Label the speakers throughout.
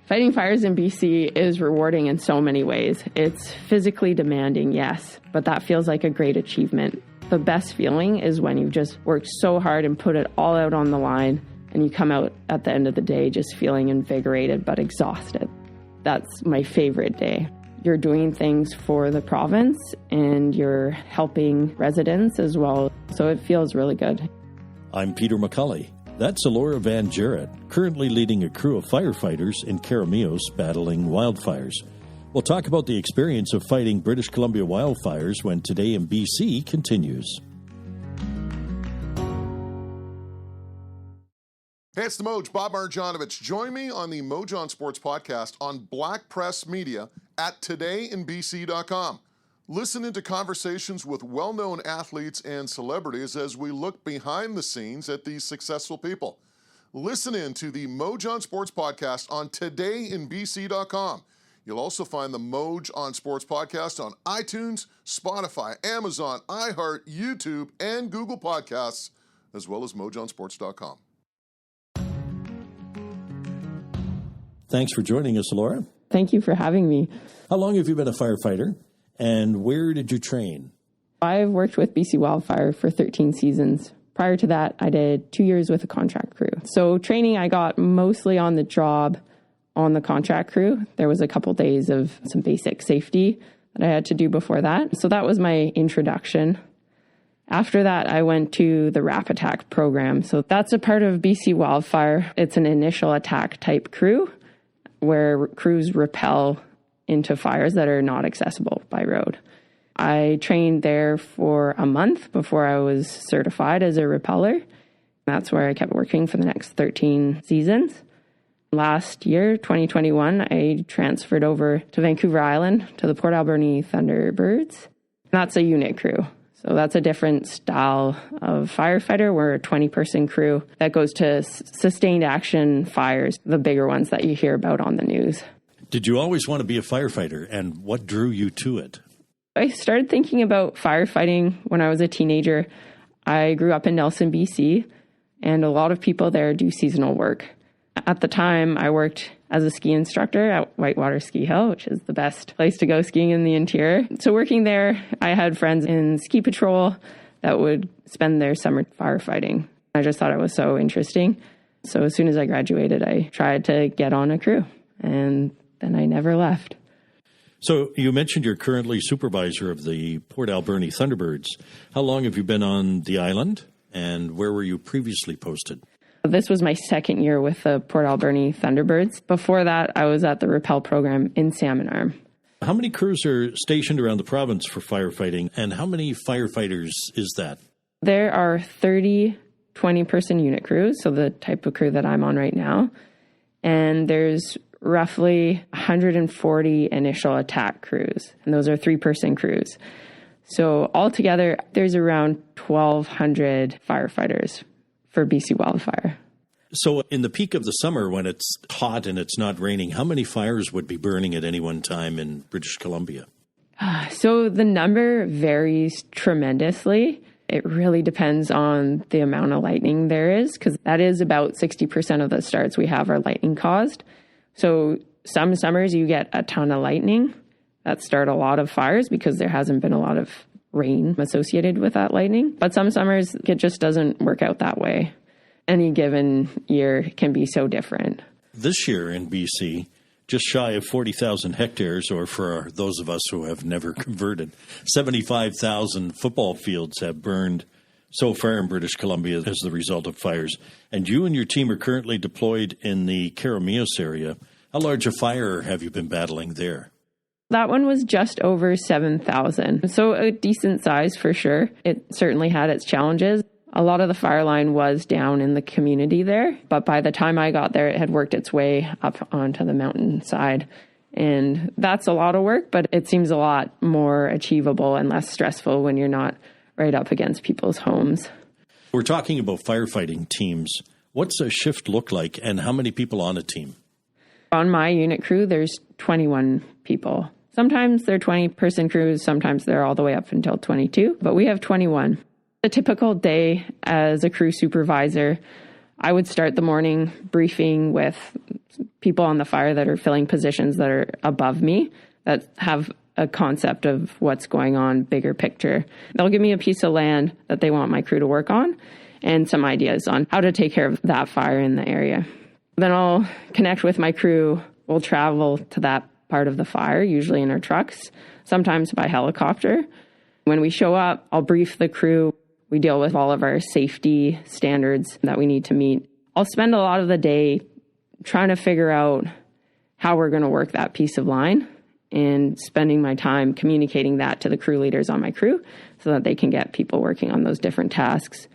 Speaker 1: Fighting fires in BC is rewarding in so many ways. It's physically demanding, yes, but that feels like a great achievement. The best feeling is when you've just worked so hard and put it all out on the line, and you come out at the end of the day just feeling invigorated but exhausted. That's my favorite day. You're doing things for the province and you're helping residents as well, so it feels really good.
Speaker 2: I'm Peter McCulley. That's Elora van Jarrett, currently leading a crew of firefighters in Keremeos battling wildfires. We'll talk about the experience of fighting British Columbia wildfires when Today in BC continues.
Speaker 3: Hey, it's the Moj, Bob Marjanovic. Join me on the Moj on Sports podcast on Black Press Media at todayinbc.com. Listen into conversations with well-known athletes and celebrities as we look behind the scenes at these successful people. Listen in to the Moj on Sports podcast on todayinbc.com. You'll also find the Moj on Sports podcast on iTunes, Spotify, Amazon, iHeart, YouTube, and Google Podcasts, as well as mojonsports.com.
Speaker 2: Thanks for joining us, Elora.
Speaker 1: Thank you for having me.
Speaker 2: How long have you been a firefighter, and where did you train?
Speaker 1: I've worked with BC Wildfire for 13 seasons. Prior to that, I did 2 years with a contract crew. So training I got mostly on the job on the contract crew. There was a couple days of some basic safety that I had to do before that. So that was my introduction. After that, I went to the RAP Attack program. So that's a part of BC Wildfire. It's an initial attack type crew where crews rappel into fires that are not accessible by road. I trained there for a month before I was certified as a rappeller. That's where I kept working for the next 13 seasons. Last year, 2021, I transferred over to Vancouver Island to the Port Alberni Thunderbirds. That's a unit crew. So that's a different style of firefighter. We're a 20-person crew that goes to sustained action fires, the bigger ones that you hear about on the news.
Speaker 2: Did you always want to be a firefighter, and what drew you to it?
Speaker 1: I started thinking about firefighting when I was a teenager. I grew up in Nelson, BC, and a lot of people there do seasonal work. At the time, I worked as a ski instructor at Whitewater Ski Hill, which is the best place to go skiing in the interior. So working there, I had friends in ski patrol that would spend their summer firefighting. I just thought it was so interesting. So as soon as I graduated, I tried to get on a crew, and then I never left.
Speaker 2: So you mentioned you're currently supervisor of the Port Alberni Thunderbirds. How long have you been on the island, and where were you previously posted?
Speaker 1: This was my second year with the Port Alberni Thunderbirds. Before that, I was at the Rappel program in Salmon Arm.
Speaker 2: How many crews are stationed around the province for firefighting, and how many firefighters is that?
Speaker 1: There are 30 20-person unit crews, so the type of crew that I'm on right now. And there's roughly 140 initial attack crews, and those are 3-person crews. So altogether, there's around 1,200 firefighters for BC Wildfire.
Speaker 2: So in the peak of the summer when it's hot and it's not raining, how many fires would be burning at any one time in British Columbia?
Speaker 1: So the number varies tremendously. It really depends on the amount of lightning there is, because that is about 60% of the starts we have are lightning caused. So some summers you get a ton of lightning that start a lot of fires because there hasn't been a lot of rain associated with that lightning. But some summers, it just doesn't work out that way. Any given year can be so different.
Speaker 2: This year in BC, just shy of 40,000 hectares, or for those of us who have never converted, 75,000 football fields have burned so far in British Columbia as the result of fires. And you and your team are currently deployed in the Keremeos area. How large a fire have you been battling there?
Speaker 1: That one was just over 7,000. So a decent size for sure. It certainly had its challenges. A lot of the fire line was down in the community there, but by the time I got there, it had worked its way up onto the mountainside. And that's a lot of work, but it seems a lot more achievable and less stressful when you're not right up against people's homes.
Speaker 2: We're talking about firefighting teams. What's a shift look like, and how many people on a team?
Speaker 1: On my unit crew, there's 21 people. Sometimes they're 20-person crews, sometimes they're all the way up until 22, but we have 21. A typical day as a crew supervisor, I would start the morning briefing with people on the fire that are filling positions that are above me, that have a concept of what's going on, bigger picture. They'll give me a piece of land that they want my crew to work on and some ideas on how to take care of that fire in the area. Then I'll connect with my crew. We'll travel to that part of the fire, usually in our trucks, sometimes by helicopter. When we show up, I'll brief the crew. We deal with all of our safety standards that we need to meet. I'll spend a lot of the day trying to figure out how we're going to work that piece of line and spending my time communicating that to the crew leaders on my crew so that they can get people working on those different tasks.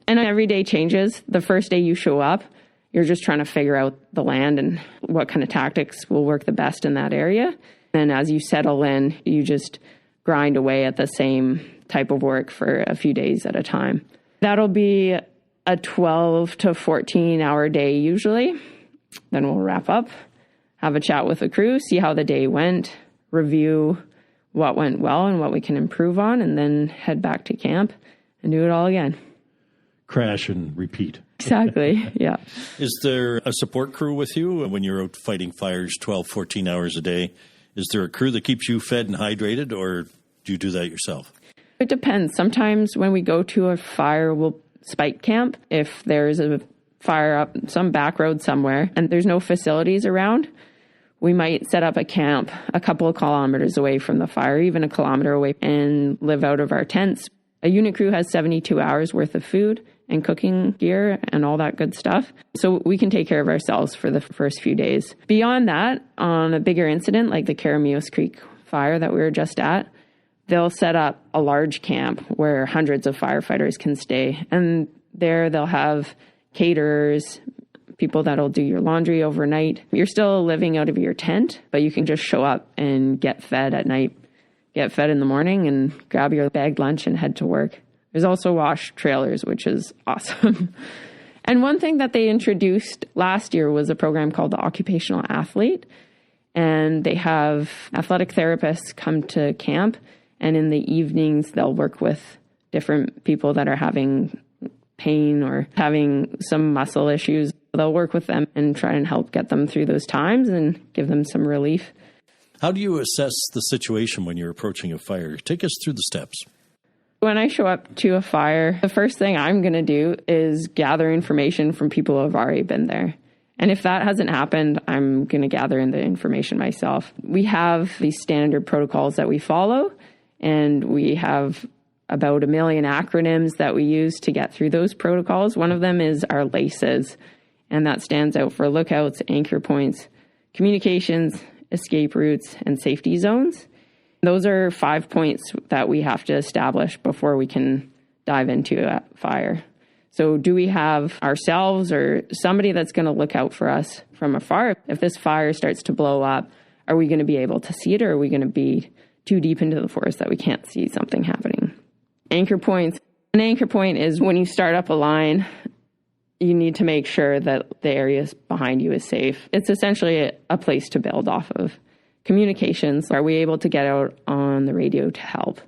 Speaker 1: And every day changes. The first day you show up, you're just trying to figure out the land and what kind of tactics will work the best in that area. And as you settle in, you just grind away at the same type of work for a few days at a time. That'll be a 12 to 14 hour day usually. Then we'll wrap up, have a chat with the crew, see how the day went, review what went well and what we can improve on, and then head back to camp and do it all again.
Speaker 2: Crash and repeat.
Speaker 1: Exactly, yeah.
Speaker 2: Is there a support crew with you when you're out fighting fires 12, 14 hours a day? Is there a crew that keeps you fed and hydrated, or do you do that yourself?
Speaker 1: It depends. Sometimes when we go to a fire, we'll spike camp. If there's a fire up some back road somewhere and there's no facilities around, we might set up a camp a couple of kilometers away from the fire, even a kilometer away, and live out of our tents. A unit crew has 72 hours worth of food and cooking gear and all that good stuff. So we can take care of ourselves for the first few days. Beyond that, on a bigger incident like the Keremeos Creek fire that we were just at, they'll set up a large camp where hundreds of firefighters can stay. And there they'll have caterers, people that'll do your laundry overnight. You're still living out of your tent, but you can just show up and get fed at night, get fed in the morning and grab your bagged lunch and head to work. There's also wash trailers, which is awesome. And one thing that they introduced last year was a program called the Occupational Athlete. And they have athletic therapists come to camp. And in the evenings, they'll work with different people that are having pain or having some muscle issues. They'll work with them and try and help get them through those times and give them some relief.
Speaker 2: How do you assess the situation when you're approaching a fire? Take us through the steps.
Speaker 1: When I show up to a fire, the first thing I'm going to do is gather information from people who have already been there. And if that hasn't happened, I'm going to gather in the information myself. We have these standard protocols that we follow, and we have about 1 million acronyms that we use to get through those protocols. One of them is our LACEs, and that stands out for lookouts, anchor points, communications, escape routes, and safety zones. Those are 5 points that we have to establish before we can dive into a fire. So do we have ourselves or somebody that's going to look out for us from afar? If this fire starts to blow up, are we going to be able to see it, or are we going to be too deep into the forest that we can't see something happening? Anchor points. An anchor point is when you start up a line, you need to make sure that the area behind you is safe. It's essentially a place to build off of. Communications. Are we able to get out on the radio to help?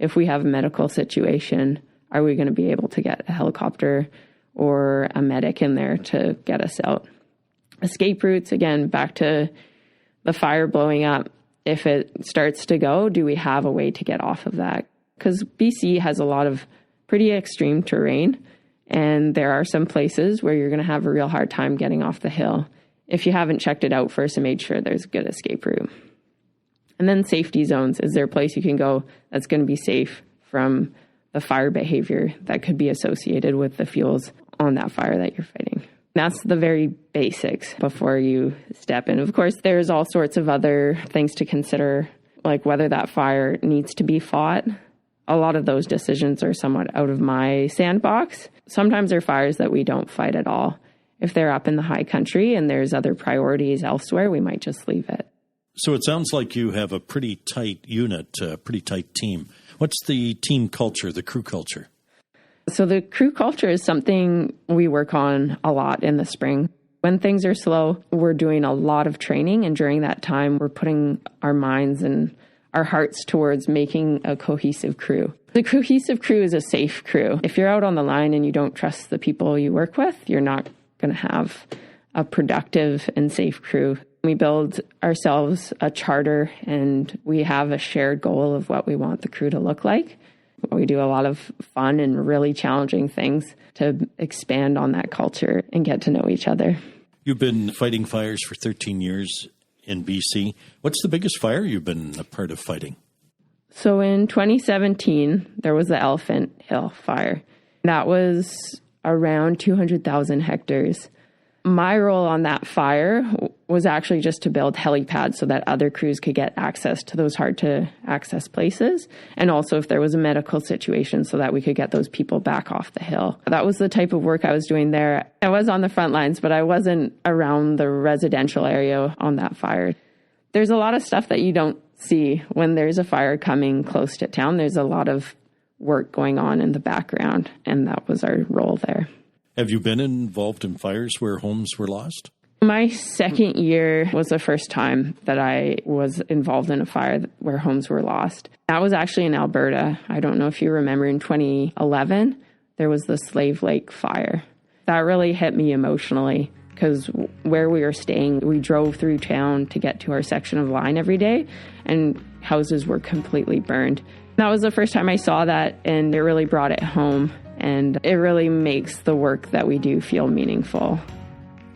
Speaker 1: If we have a medical situation, are we going to be able to get a helicopter or a medic in there to get us out? Escape routes, again, back to the fire blowing up. If it starts to go, do we have a way to get off of that? Because BC has a lot of pretty extreme terrain, and there are some places where you're going to have a real hard time getting off the hill if you haven't checked it out first and made sure there's a good escape route. And then safety zones. Is there a place you can go that's going to be safe from the fire behavior that could be associated with the fuels on that fire that you're fighting? That's the very basics before you step in. Of course, there's all sorts of other things to consider, like whether that fire needs to be fought. A lot of those decisions are somewhat out of my sandbox. Sometimes there are fires that we don't fight at all. If they're up in the high country and there's other priorities elsewhere, we might just leave it.
Speaker 2: So it sounds like you have a pretty tight unit, a pretty tight team. What's the team culture, the crew culture?
Speaker 1: So the crew culture is something we work on a lot in the spring. When things are slow, we're doing a lot of training. And during that time, we're putting our minds and our hearts towards making a cohesive crew. The cohesive crew is a safe crew. If you're out on the line and you don't trust the people you work with, you're not going to have a productive and safe crew. We build ourselves a charter and we have a shared goal of what we want the crew to look like. We do a lot of fun and really challenging things to expand on that culture and get to know each other.
Speaker 2: You've been fighting fires for 13 years in BC. What's the biggest fire you've been a part of fighting?
Speaker 1: So in 2017, there was the Elephant Hill fire. That was around 200,000 hectares. My role on that fire was actually just to build helipads so that other crews could get access to those hard to access places. And also if there was a medical situation so that we could get those people back off the hill. That was the type of work I was doing there. I was on the front lines, but I wasn't around the residential area on that fire. There's a lot of stuff that you don't see when there's a fire coming close to town. There's a lot of work going on in the background, and that was our role there.
Speaker 2: Have you been involved in fires where homes were lost?
Speaker 1: My second year was the first time that I was involved in a fire where homes were lost. That was actually in Alberta. I don't know if you remember in 2011, there was the Slave Lake fire. That really hit me emotionally because where we were staying, we drove through town to get to our section of line every day and houses were completely burned. That was the first time I saw that and it really brought it home. And it really makes the work that we do feel meaningful.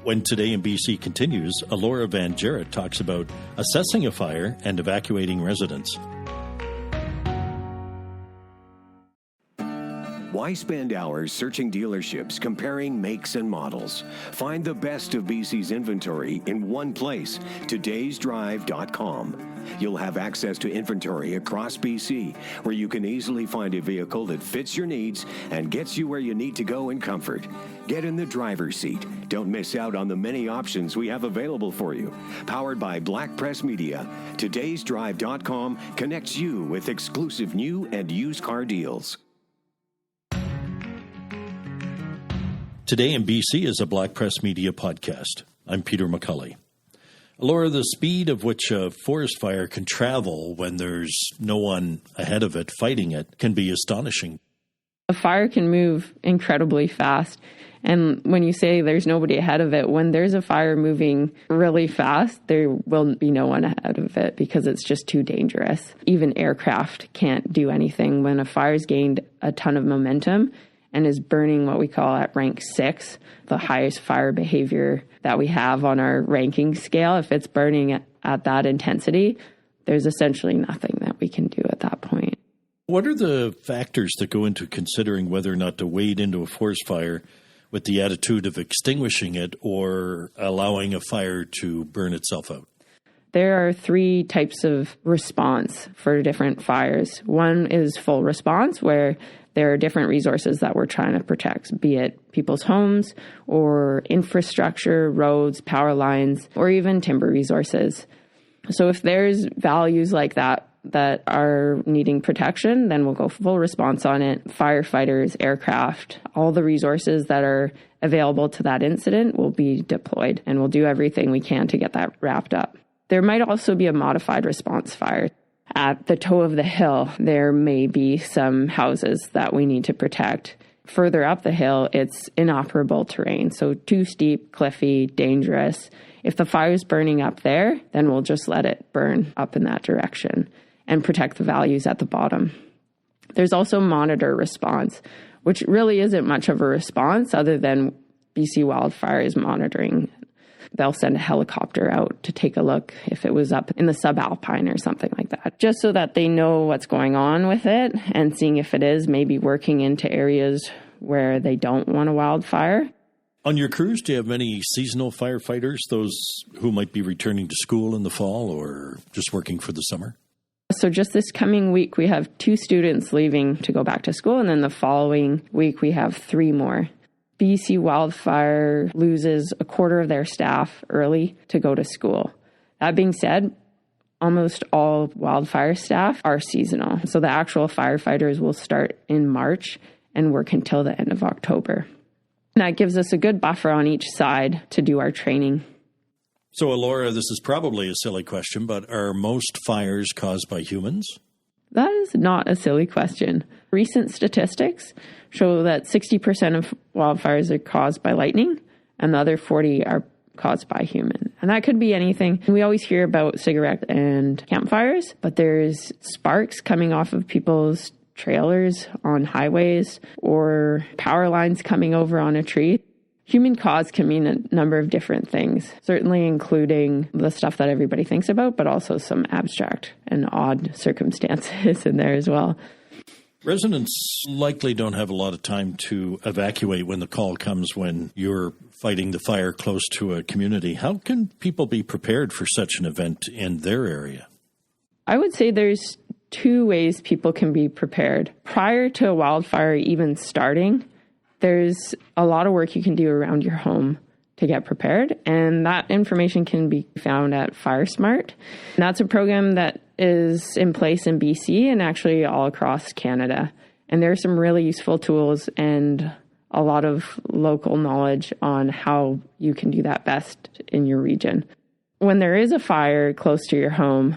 Speaker 2: When Today in BC continues, Elora van Jarrett talks about assessing a fire and evacuating residents.
Speaker 4: Why spend hours searching dealerships, comparing makes and models? Find the best of BC's inventory in one place, todaysdrive.com. You'll have access to inventory across BC, where you can easily find a vehicle that fits your needs and gets you where you need to go in comfort. Get in the driver's seat. Don't miss out on the many options we have available for you. Powered by Black Press Media, todaysdrive.com connects you with exclusive new and used car deals.
Speaker 2: Today in BC is a Black Press Media podcast. I'm Peter McCulley. Elora, the speed of which a forest fire can travel when there's no one ahead of it fighting it can be astonishing.
Speaker 1: A fire can move incredibly fast. And when you say there's nobody ahead of it, when there's a fire moving really fast, there will be no one ahead of it because it's just too dangerous. Even aircraft can't do anything. When a fire's gained a ton of momentum and is burning what we call at rank 6, the highest fire behavior that we have on our ranking scale, if it's burning at that intensity, there's essentially nothing that we can do at that point.
Speaker 2: What are the factors that go into considering whether or not to wade into a forest fire with the attitude of extinguishing it or allowing a fire to burn itself out?
Speaker 1: There are 3 types of response for different fires. One is full response, where there are different resources that we're trying to protect, be it people's homes or infrastructure, roads, power lines, or even timber resources. So if there's values like that are needing protection, then we'll go full response on it. Firefighters, aircraft, all the resources that are available to that incident will be deployed, and we'll do everything we can to get that wrapped up. There might also be a modified response fire. At the toe of the hill, there may be some houses that we need to protect. Further up the hill, it's inoperable terrain, so too steep, cliffy, dangerous. If the fire's burning up there, then we'll just let it burn up in that direction and protect the values at the bottom. There's also monitor response, which really isn't much of a response other than BC Wildfire is monitoring. They'll send a helicopter out to take a look if it was up in the subalpine or something like that, just so that they know what's going on with it and seeing if it is maybe working into areas where they don't want a wildfire.
Speaker 2: On your crews, do you have many seasonal firefighters, those who might be returning to school in the fall or just working for the summer?
Speaker 1: So just this coming week, we have 2 students leaving to go back to school, and then the following week, we have 3 more. BC Wildfire loses a quarter of their staff early to go to school. That being said, almost all wildfire staff are seasonal. So the actual firefighters will start in March and work until the end of October. And that gives us a good buffer on each side to do our training.
Speaker 2: So, Elora, this is probably a silly question, but are most fires caused by humans?
Speaker 1: That is not a silly question. Recent statistics show that 60% of wildfires are caused by lightning, and the other 40 are caused by human. And that could be anything. We always hear about cigarette and campfires, but there's sparks coming off of people's trailers on highways or power lines coming over on a tree. Human cause can mean a number of different things, certainly including the stuff that everybody thinks about, but also some abstract and odd circumstances in there as well.
Speaker 2: Residents likely don't have a lot of time to evacuate when the call comes when you're fighting the fire close to a community. How can people be prepared for such an event in their area?
Speaker 1: I would say there's two ways people can be prepared. Prior to a wildfire even starting, there's a lot of work you can do around your home to get prepared, and that information can be found at FireSmart. And that's a program that is in place in BC and actually all across Canada. And there are some really useful tools and a lot of local knowledge on how you can do that best in your region. When there is a fire close to your home,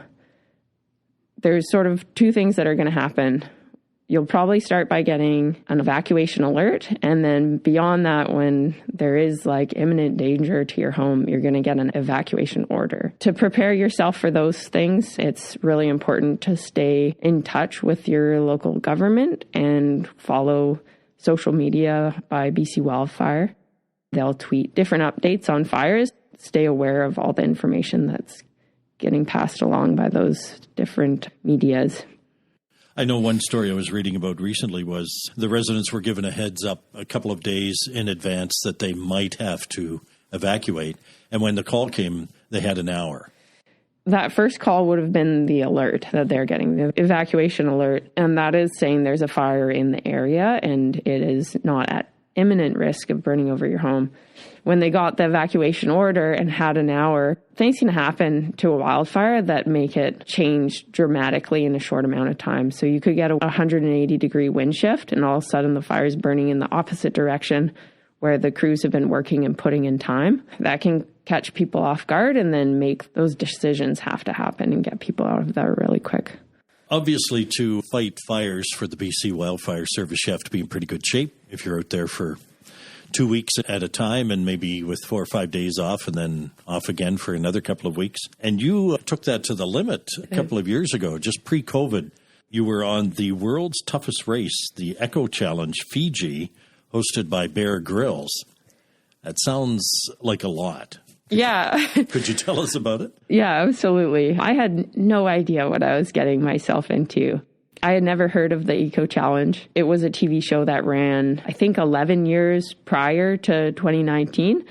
Speaker 1: there's sort of two things that are going to happen. You'll probably start by getting an evacuation alert. And then beyond that, when there is like imminent danger to your home, you're going to get an evacuation order. To prepare yourself for those things, it's really important to stay in touch with your local government and follow social media by BC Wildfire. They'll tweet different updates on fires. Stay aware of all the information that's getting passed along by those different medias.
Speaker 2: I know one story I was reading about recently was the residents were given a heads up a couple of days in advance that they might have to evacuate. And when the call came, they had an hour.
Speaker 1: That first call would have been the alert that they're getting, the evacuation alert. And that is saying there's a fire in the area and it is not at imminent risk of burning over your home. When they got the evacuation order and had an hour, things can happen to a wildfire that make it change dramatically in a short amount of time. So you could get a 180-degree wind shift, and all of a sudden the fire's burning in the opposite direction where the crews have been working and putting in time. That can catch people off guard and then make those decisions have to happen and get people out of there really quick.
Speaker 2: Obviously, to fight fires for the BC Wildfire Service, you have to be in pretty good shape if you're out there for 2 weeks at a time and maybe with 4 or 5 days off and then off again for another couple of weeks. And you took that to the limit a couple of years ago, just pre-COVID. You were on the world's toughest race, the Echo Challenge Fiji, hosted by Bear Grylls. That sounds like a lot.
Speaker 1: Yeah.
Speaker 2: Could you tell us about it?
Speaker 1: Yeah, absolutely. I had no idea what I was getting myself into. I had never heard of the Eco Challenge. It was a TV show that ran, I think, 11 years prior to 2019.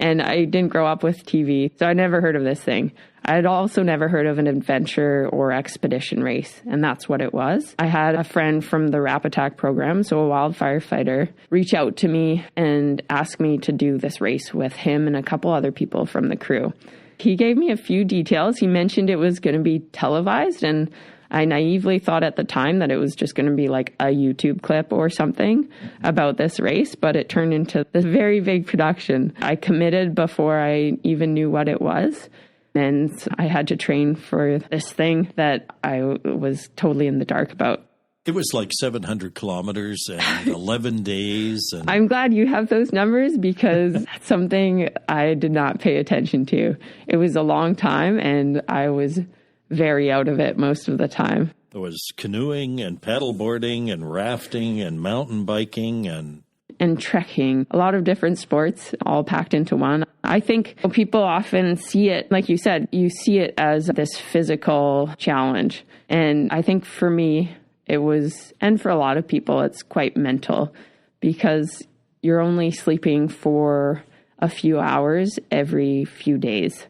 Speaker 1: And I didn't grow up with TV, so I never heard of this thing. I had also never heard of an adventure or expedition race, and that's what it was. I had a friend from the RAP Attack program, so a wildfire fighter, reach out to me and ask me to do this race with him and a couple other people from the crew. He gave me a few details. He mentioned it was going to be televised, and I naively thought at the time that it was just going to be like a YouTube clip or something about this race, but it turned into this very big production. I committed before I even knew what it was. And I had to train for this thing that I was totally in the dark about.
Speaker 2: It was like 700 kilometers and 11 days. And
Speaker 1: I'm glad you have those numbers because that's something I did not pay attention to. It was a long time and I was very out of it most of the time.
Speaker 2: There was canoeing and paddleboarding and rafting and mountain biking and
Speaker 1: trekking, a lot of different sports all packed into one. I think people often see it, like you said, you see it as this physical challenge. And I think for me, it was, and for a lot of people, it's quite mental because you're only sleeping for a few hours every few days.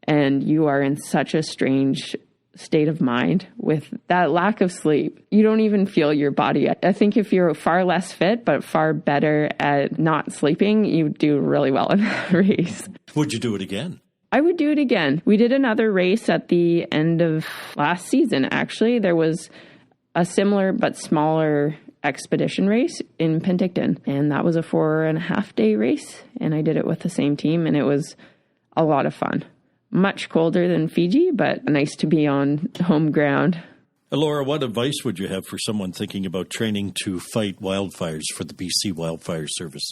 Speaker 1: And you are in such a strange state of mind with that lack of sleep. You don't even feel your body. I think if you're far less fit, but far better at not sleeping, you do really well in that race.
Speaker 2: Would you do it again?
Speaker 1: I would do it again. We did another race at the end of last season, actually. There was a similar but smaller expedition race in Penticton, and that was a 4.5-day race, and I did it with the same team, and it was a lot of fun. much colder than Fiji, but nice to be on home ground.
Speaker 2: Elora, what advice would you have for someone thinking about training to fight wildfires for the BC Wildfire Service?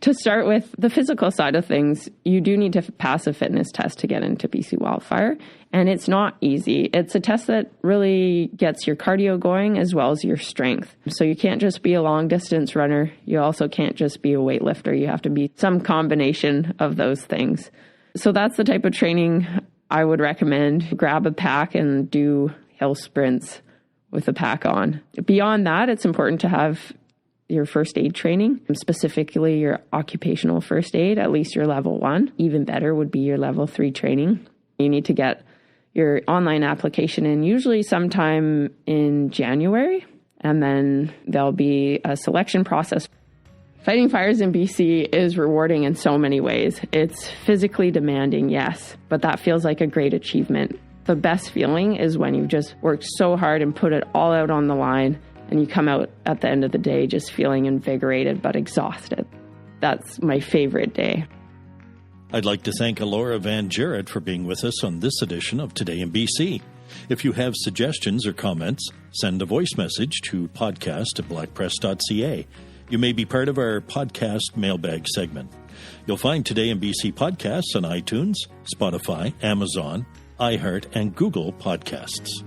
Speaker 1: To start with the physical side of things, you do need to pass a fitness test to get into BC Wildfire, and it's not easy. It's a test that really gets your cardio going as well as your strength. So you can't just be a long distance runner. You also can't just be a weightlifter. You have to be some combination of those things. So that's the type of training I would recommend. Grab a pack and do hill sprints with a pack on. Beyond that, it's important to have your first aid training, specifically your occupational first aid, at least your level 1. Even better would be your level 3 training. You need to get your online application in usually sometime in January, and then there'll be a selection process. Fighting fires in BC is rewarding in so many ways. It's physically demanding, yes, but that feels like a great achievement. The best feeling is when you've just worked so hard and put it all out on the line, and you come out at the end of the day just feeling invigorated but exhausted. That's my favorite day.
Speaker 2: I'd like to thank Elora van Jarrett for being with us on this edition of Today in BC. If you have suggestions or comments, send a voice message to podcast@blackpress.ca. You may be part of our podcast mailbag segment. You'll find Today in BC podcasts on iTunes, Spotify, Amazon, iHeart, and Google Podcasts.